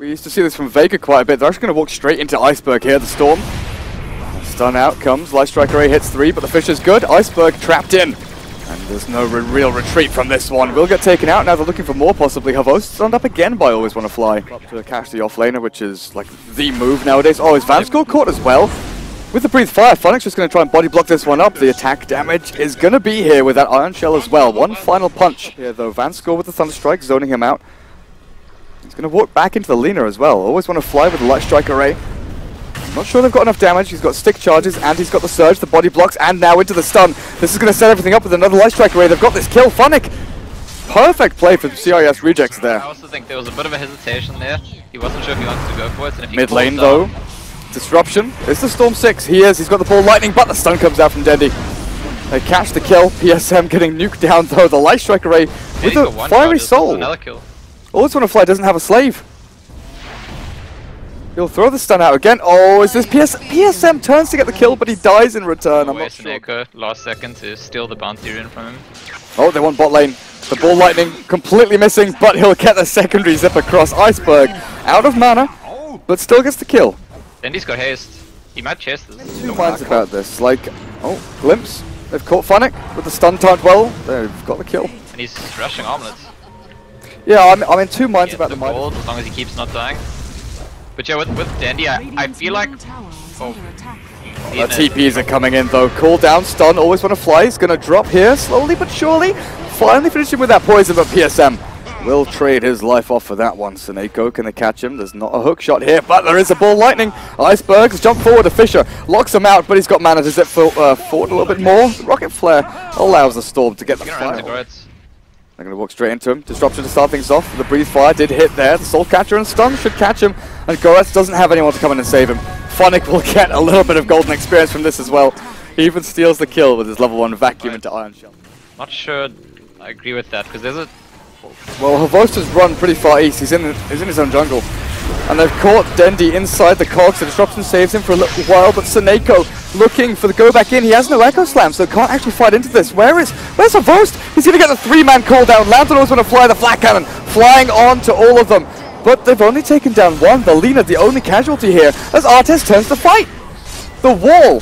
We used to see this from Vega quite a bit. They're actually going to walk straight into Iceberg here, the Storm. Stun out comes, Light Strike Array hits 3, but the Fisher's good. Iceberg trapped in. And there's no real retreat from this one. Will get taken out, now they're looking for more possibly. Havost stunned up again by Always Wanna Fly. Up to catch the offlaner, which is like the move nowadays. Oh, is Vanscore caught as well? With the Breathe Fire, Phoenix just going to try and body block this one up. The attack damage is going to be here with that Iron Shell as well. One final punch here though. Vanscore with the Thunder Strike, zoning him out. He's going to walk back into the Lena as well. Always Wanna Fly with the Light Strike Array. Not sure they've got enough damage. He's got stick charges and he's got the surge, the body blocks, and now into the stun. This is going to set everything up with another Light Strike Array. They've got this kill. Phonic! Perfect play for CIS Rejects there. I also think there was a bit of a hesitation there. He wasn't sure if he wanted to go for it. And if he mid lane though. Disruption. It's the Storm 6. He is. He's got the ball lightning, but the stun comes out from Dendy. They catch the kill. PSM getting nuked down though. The Light Strike Array with a Fiery Soul. Another kill. Always Wanna Fly doesn't have a slave. He'll throw the stun out again. Oh, is this PSM turns to get the kill, but he dies in return. I'm not sure. Last second to steal the bounty rune from him. Oh, they want bot lane. The ball lightning completely missing, but he'll get the secondary zip across. Iceberg out of mana, but still gets the kill. Dendy's got haste. He might chase this. Two minds about this. Like, oh, glimpse. They've caught Phonic with the stun timed well. They've got the kill. And he's rushing armlets. Yeah, I'm in two minds about the gold, as long as he keeps not dying. But yeah, with Dandy, I feel like... Oh, the TPs are coming in though. Cool down, stun, Always Wanna Fly. He's going to drop here, slowly but surely. Finally finishing with that poison, but PSM will trade his life off for that one. Seneko, can they catch him? There's not a hook shot here, but there is a ball lightning. Icebergs jump forward to Fisher, locks him out, but he's got mana to zip forward a little bit more. The Rocket Flare allows the Storm to get the fire. They're going to walk straight into him. Disruption to start things off. The Breathe Fire did hit there. The Soul Catcher and Stun should catch him. And Goretz doesn't have anyone to come in and save him. Phonic will get a little bit of golden experience from this as well. He even steals the kill with his level 1 vacuum into Iron Shell. Not sure I agree with that, because there's a... Well, Havost has run pretty far east. He's in his own jungle. And they've caught Dendy inside the cogs. The Disruption saves him for a little while, but Seneko looking for the go back in. He has no Echo Slam, so can't actually fight into this. Where's Havost? He's going to get the 3-man cooldown. Lantern was going to fly the Flat Cannon, flying on to all of them. But they've only taken down one. The Lena, the only casualty here, as Artes turns to fight. The wall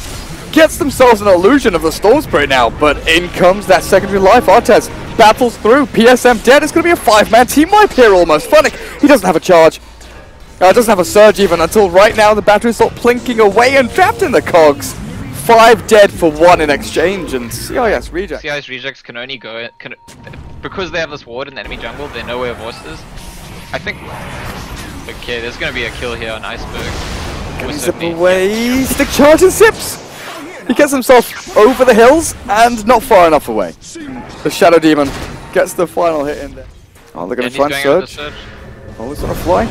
gets themselves an illusion of the Storm Spirit now, but in comes that secondary life. Artes battles through. PSM dead. It's going to be a 5-man team wipe here almost. Phonic, he doesn't have a charge. Doesn't have a surge even until right now. The batteries start plinking away and trapped in the cogs. 5 dead for 1 in exchange, and CIS Rejects. CIS Rejects can only go because they have this ward in the enemy jungle. They know where Vost is. I think. Okay, there's gonna be a kill here on Iceberg. Can he zip away? Stick charge and zips. He gets himself over the hills and not far enough away. The Shadow Demon gets the final hit in there. Oh, they're gonna try and surge. Always Wanna Fly.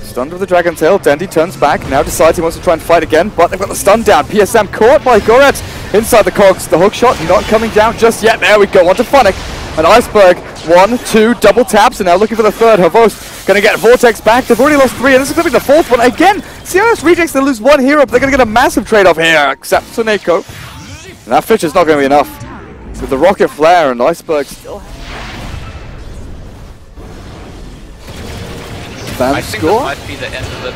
Stunned with the Dragon Tail. Dendy turns back, now decides he wants to try and fight again, but they've got the stun down. PSM caught by Goretz inside the cogs. The hook shot not coming down just yet. There we go, onto Phonic. And Iceberg, 1, 2, double taps, and now looking for the third. Havost going to get Vortex back. They've already lost 3, and this is going to be the 4th one. Again, CIS Rejects, they lose 1 hero, but they're going to get a massive trade-off here, except Seneko. And that Fisher's not going to be enough. With the Rocket Flare and Iceberg still... I think this might be the end of it.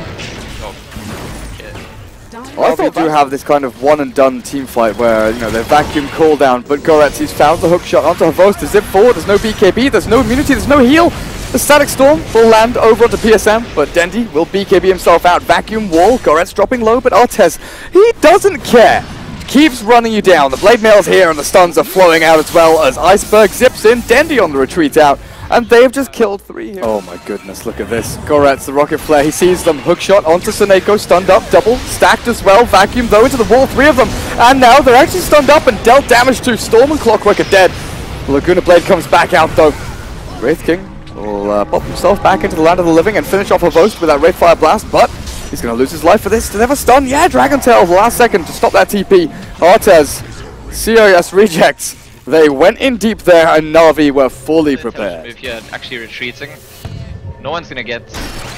I thought do have this kind of one-and-done team fight where, you know, they vacuum cooldown, but Goretz, he's found the hook shot onto Havost to zip forward. There's no BKB, there's no immunity, there's no heal. The Static Storm will land over onto PSM, but Dendy will BKB himself out. Vacuum wall, Goretz dropping low, but Artes, he doesn't care. Keeps running you down. The Blade Mail's here and the stuns are flowing out as well as Iceberg zips in. Dendy on the retreat out. And they've just killed 3 here. Oh my goodness, look at this. Goretz, the Rocket Flare, he sees them. Hookshot onto Seneko, stunned up, double, stacked as well. Vacuum though into the wall, 3 of them. And now they're actually stunned up and dealt damage to. Storm and Clockwork are dead. The Laguna Blade comes back out though. Wraith King will pop himself back into the land of the living and finish off Havost with that Wraith Fire Blast, but he's going to lose his life for this. To never stun, yeah, Dragon Tail, the last second to stop that TP. Artes, CIS Rejects. They went in deep there, and Na'Vi were fully prepared. If you're actually retreating, no one's gonna get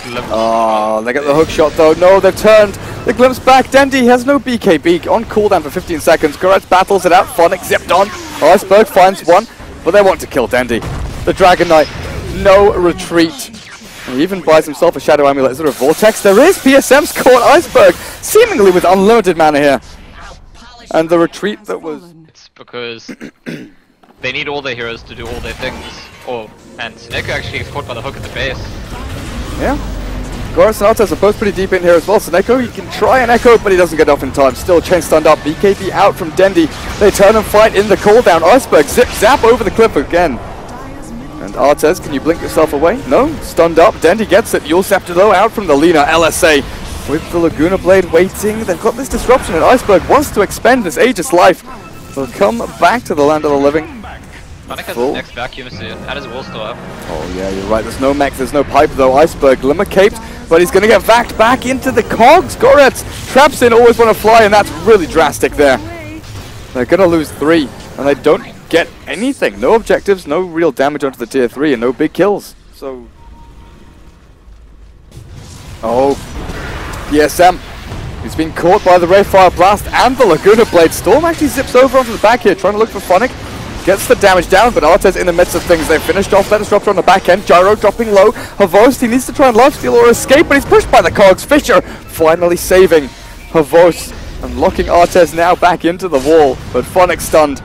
glimpsed. Oh, they get the hook shot though. No, they've turned the glimpse back. Dendy has no BKB on cooldown for 15 seconds. Goretz battles it out. Phonic zipped on. Iceberg finds one, but they want to kill Dendy. The Dragon Knight, no retreat. He even buys himself a Shadow Amulet. Is there a Vortex? There is! PSM's caught Iceberg, seemingly with unlimited mana here. And the retreat that was... It's because they need all their heroes to do all their things. And Sneko actually gets caught by the hook at the base. Yeah. Goretz and Artez are both pretty deep in here as well. Sneko, he can try and echo, but he doesn't get off in time. Still chain stunned up. BKB out from Dendi. They turn and fight in the cooldown. Iceberg zap over the cliff again. And Artez, can you blink yourself away? No, stunned up. Dendi gets it. Yule Scepter though out from the Lina. LSA with the Laguna Blade waiting. They've got this disruption and Iceberg wants to expend this Aegis life. They'll come back to the land of the living. Fnatic has his next vacuum soon, and his wall still up. Oh yeah, you're right. There's no mech, there's no pipe though. Iceberg glimmer caped, but he's going to get vacked back into the cogs. Goretz traps in, always want to fly, and that's really drastic there. They're going to lose 3, and they don't get anything. No objectives, no real damage onto the tier 3, and no big kills. So... Oh, PSM. He's been caught by the Rayfire Blast and the Laguna Blade. Storm actually zips over onto the back here, trying to look for Phonic. Gets the damage down, but Artez in the midst of things. They've finished off that disruptor on the back end. Gyro dropping low. Havost, he needs to try and lifesteal or escape, but he's pushed by the cogs. Fisher finally saving Havost and locking Artez now back into the wall, but Phonic stunned.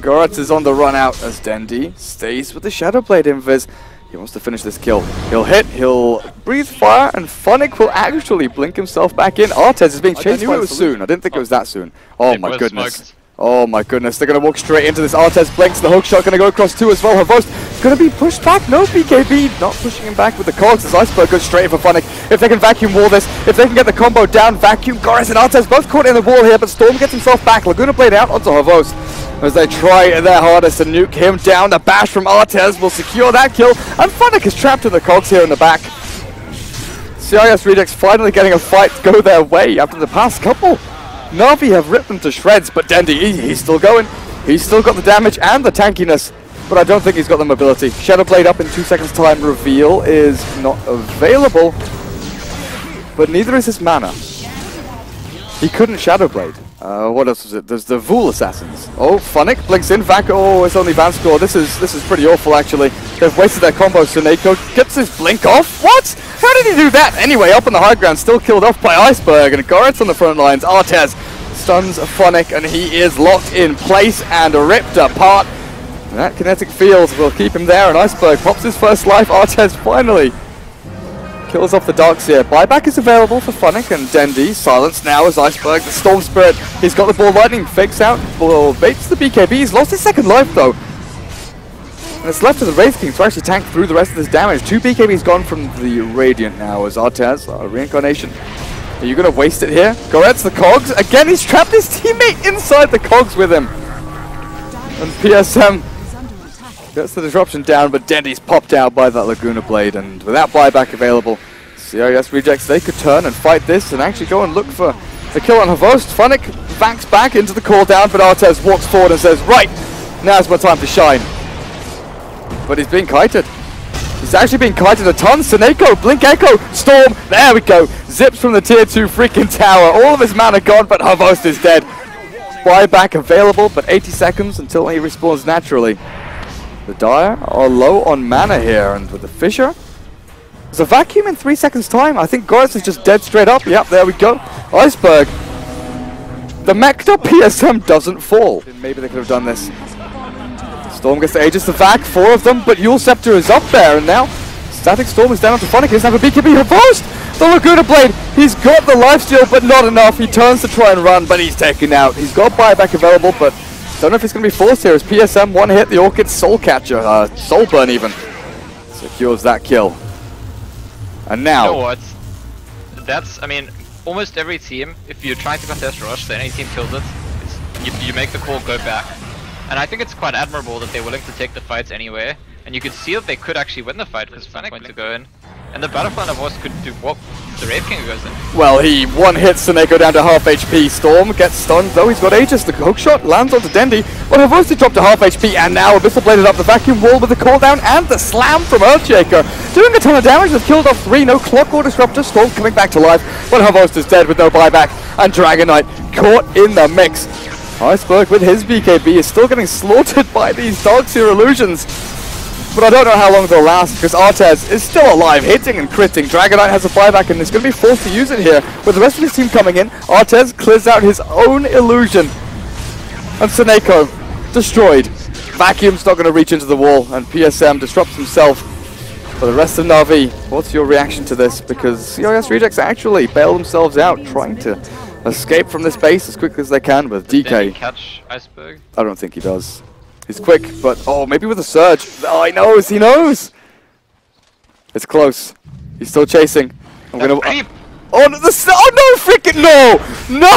Goretz is on the run out as Dendi stays with the Shadow Blade invis. He wants to finish this kill. He'll hit, he'll breathe fire, and Phonic will actually blink himself back in. Artez is being chased. I knew it was soon. I didn't think it was that soon. Oh my goodness. Smoked. Oh my goodness, they're going to walk straight into this. Artez blinks, the hook shot going to go across 2 as well. Havost going to be pushed back. No BKB, not pushing him back with the cogs as Iceberg goes straight for Phonic. If they can vacuum wall this, if they can get the combo down, vacuum. Goretz and Artez both caught in the wall here, but Storm gets himself back. Laguna Blade out onto Havost as they try their hardest to nuke him down. The bash from Artez will secure that kill, and Phonic is trapped in the cogs here in the back. CIS Rejects finally getting a fight to go their way after the past couple. Na'Vi have ripped them to shreds, but Dendi, he's still going. He's still got the damage and the tankiness, but I don't think he's got the mobility. Shadow Blade up in 2 seconds time. Reveal is not available, but neither is his mana. He couldn't Shadow Blade. What else was it? There's the Vul Assassins. Oh, Phonic blinks in. Vac. Oh, it's only Vanscore. This is pretty awful actually. They've wasted their combo. Sneko gets his blink off. What? How did he do that? Anyway, up on the high ground, still killed off by Iceberg, and Goretz on the front lines. Artez stuns Phonic, and he is locked in place and ripped apart. And that kinetic field will keep him there, and Iceberg pops his first life. Artez finally kills off the Darkseer. Buyback is available for Phonic and Dendi. Silenced now as Iceberg, the Storm Spirit. He's got the Ball Lightning, fakes out, ball baits the BKB. He's lost his second life though. And it's left to the Wraith King to actually tank through the rest of this damage. 2 BKBs gone from the Radiant now as Artez, Reincarnation. Are you going to waste it here? Goretz, the cogs. Again, he's trapped his teammate inside the cogs with him. And PSM gets the disruption down, but Dendi's popped out by that Laguna Blade. And without buyback available, CIS Rejects, they could turn and fight this and actually go and look for the kill on Havost. Phonic backs back into the cooldown, but Artez walks forward and says, right, now's my time to shine. But he's being kited. He's actually being kited a ton. Sneko, Blink Echo, Storm, there we go. Zips from the tier 2 freaking tower. All of his mana gone, but Havost is dead. Buyback available, but 80 seconds until he respawns naturally. The Dire are low on mana here, and with the Fisher, there's a vacuum in 3 seconds time. I think Goretz is just dead straight up. Yep, there we go. Iceberg. The mech PSM doesn't fall. Maybe they could have done this. Storm gets the Aegis, the Vac, 4 of them, but Yule Scepter is up there, and now Static Storm is down onto Phonic. He doesn't have a BKB. Havost! The Laguna Blade! He's got the lifesteal, but not enough. He turns to try and run, but he's taken out. He's got buyback available, but don't know if he's going to be forced here. As PSM, 1 hit, the Orchid Soul Catcher, Soul Burn even, secures that kill. And now... You know what? That's, I mean, almost every team, if you're trying to contest Rush, then any team kills it, you make the call go back. And I think it's quite admirable that they're willing to take the fights anyway. And you could see that they could actually win the fight because Phonic went to go in. And the Battlefront of Wars could do what the Wraith King goes in. Well, he one-hits Sneko down to half HP. Storm gets stunned, though he's got Aegis. The hookshot lands onto Dendi. But Havost dropped to half HP, and now Abyssal bladed up the vacuum wall with the cooldown and the slam from Earthshaker. Doing a ton of damage, they've killed off 3, no clock or disruptor. Storm coming back to life, but Havost is dead with no buyback. And Dragon Knight caught in the mix. Iceberg with his BKB is still getting slaughtered by these Darkseer illusions. but I don't know how long they'll last because Artez is still alive, hitting and critting. Dragonite has a buyback and is going to be forced to use it here. With the rest of his team coming in, Artez clears out his own illusion. And Seneko, destroyed. Vacuum's not going to reach into the wall, and PSM disrupts himself. For the rest of Na'Vi, what's your reaction to this? Because CIS Rejects actually bail themselves out, trying to escape from this base as quickly as they can with DK. Did he catch Iceberg? I don't think he does. He's quick, but oh, maybe with a surge. Oh, he knows, he knows! It's close. He's still chasing. I'm gonna... Oh, no, no, freaking no! No!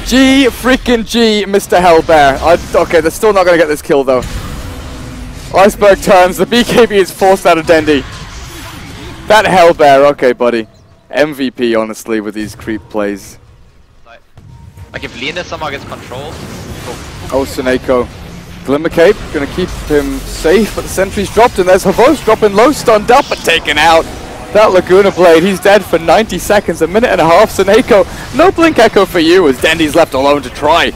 G freaking G, Mr. Hellbear. Okay, they're still not gonna get this kill though. Iceberg turns, the BKB is forced out of Dendi. That Hellbear, okay buddy. MVP honestly with these creep plays. Like if Leander somehow gets control. Oh, Seneko. Glimmer Cape, gonna keep him safe, but the sentry's dropped and there's Havos dropping low, stunned up and taken out. That Laguna Blade, he's dead for 90 seconds, a minute and a half. Seneko, no Blink Echo for you as Dendi's left alone to try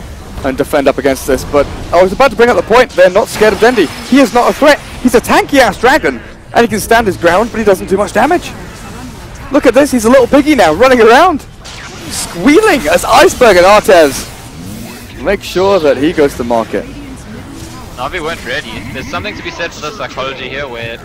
and defend up against this. But I was about to bring up the point, they're not scared of Dendi. He is not a threat. He's a tanky-ass dragon, and he can stand his ground, but he doesn't do much damage. Look at this, he's a little piggy now, running around, squealing as Iceberg and Artez make sure that he goes to market. Na'Vi weren't ready. There's something to be said for the psychology here where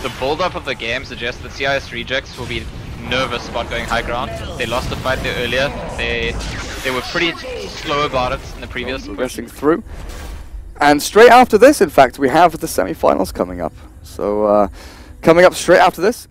the build-up of the game suggests that CIS Rejects will be nervous about going high ground. They lost the fight there earlier. They were pretty slow about it in the previous progressing through. And straight after this, in fact, we have the semi-finals coming up. So coming up straight after this